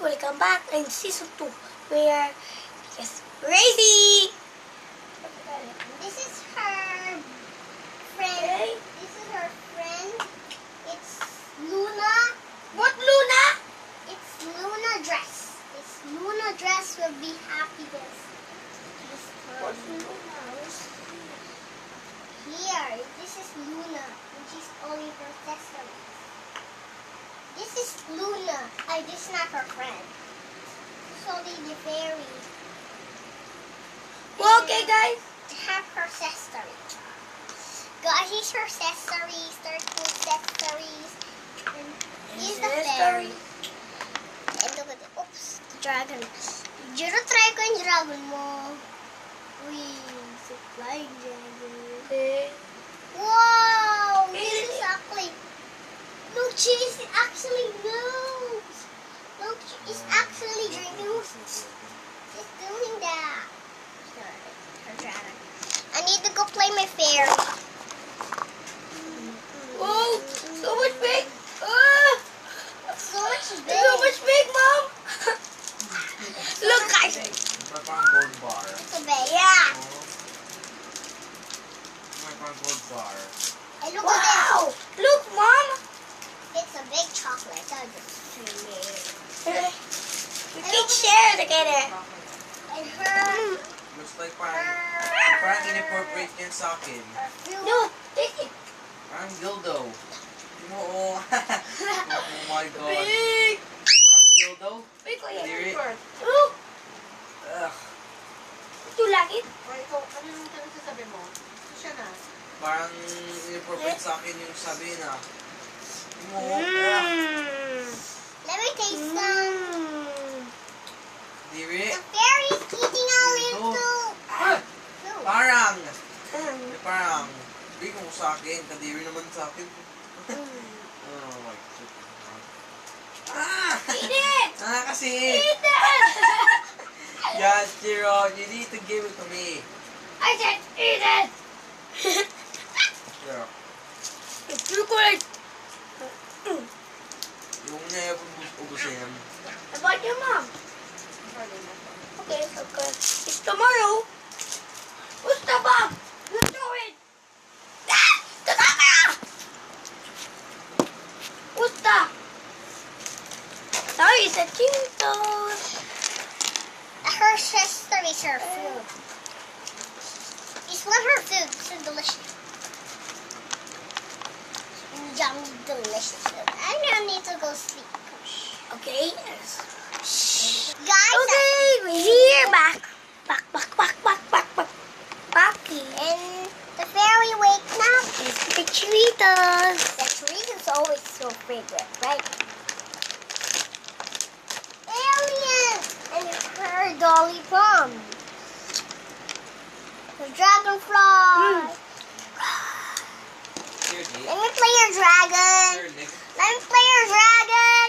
welcome back in season 2 where yes, Razy! This is her friend. Okay. This is her friend. It's Luna. What, Luna? It's Luna dress. It's Luna dress will be happiness. What's Luna? Here, this is Luna, and she's only her accessories. This is Luna. This is not her friend. So the fairy. Well, okay, guys. Have her accessories. Guys, here's her accessories. 13 accessories. And here's the fairy. And look at it. Oops, the dragon. Jiro, try ko yung dragon mo. Uy, flying dragon. Okay. Wow! This is actually... Look, she is actually moves. Look, she is actually drinking. She's doing that. Her dragon. I need to go play my fairy. Whoa, so much big. So much big. So much big, Mom. Look, guys. Parang gold bar. It's a big. Yeah. Parang gold bar. And look Wow. at Look, Mom. this. It's a big chocolate. I'll just We can share together. And her... Looks like parang inappropriate yan sa akin. No, take it. Parang dildo. Oo. Oh my God. Big. Parang dildo? Big ko yan. Diri. Look. Ugh. You like it? Ikaw, ano yung sasabi mo? Siya na. Parang inappropriate sa akin yung sabi na. Let me taste some. Diri. The fairy's eating our little... Parang. Parang. Big mo sa akin. Kadiri naman sa akin. Oh my God. Eat it. Kasi. Eat it. Yes, Jiro. You need to give it to me. I said eat it. Yeah. It's chocolate. Yung niya ubusin. About your mom. Pwede na. Okay, okay. It's tomorrow. What's the bomb? You throw it. Ah! The camera! What's that? Sorry, it's a Cheetos. Her sister is her food. It's not her food. It's so delicious. Yummy, delicious food. I now need to go sleep. Okay, yes. Guys, Okay, we're here. Back. Backy. and the fairy wakes up. It's the Cheetos. The trees is always so fragrant, right? Alien! And it's her dolly prom. The dragonfly. Here, Nick. Let me play your dragon. Here, Nick. Let me play your dragon.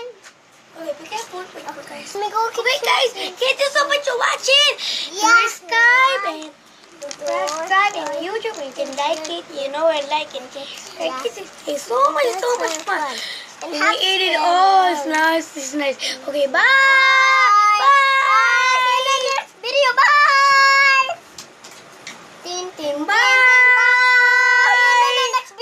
Okay, be careful. Wait, guys. Let me go. Wait, guys. Thank you so much for watching. Yeah. Subscribe and subscribe in YouTube. You can like it. You know I like it. Like it. It's so much fun. And We have ate it fun. all. It's nice. It's nice. Okay, bye.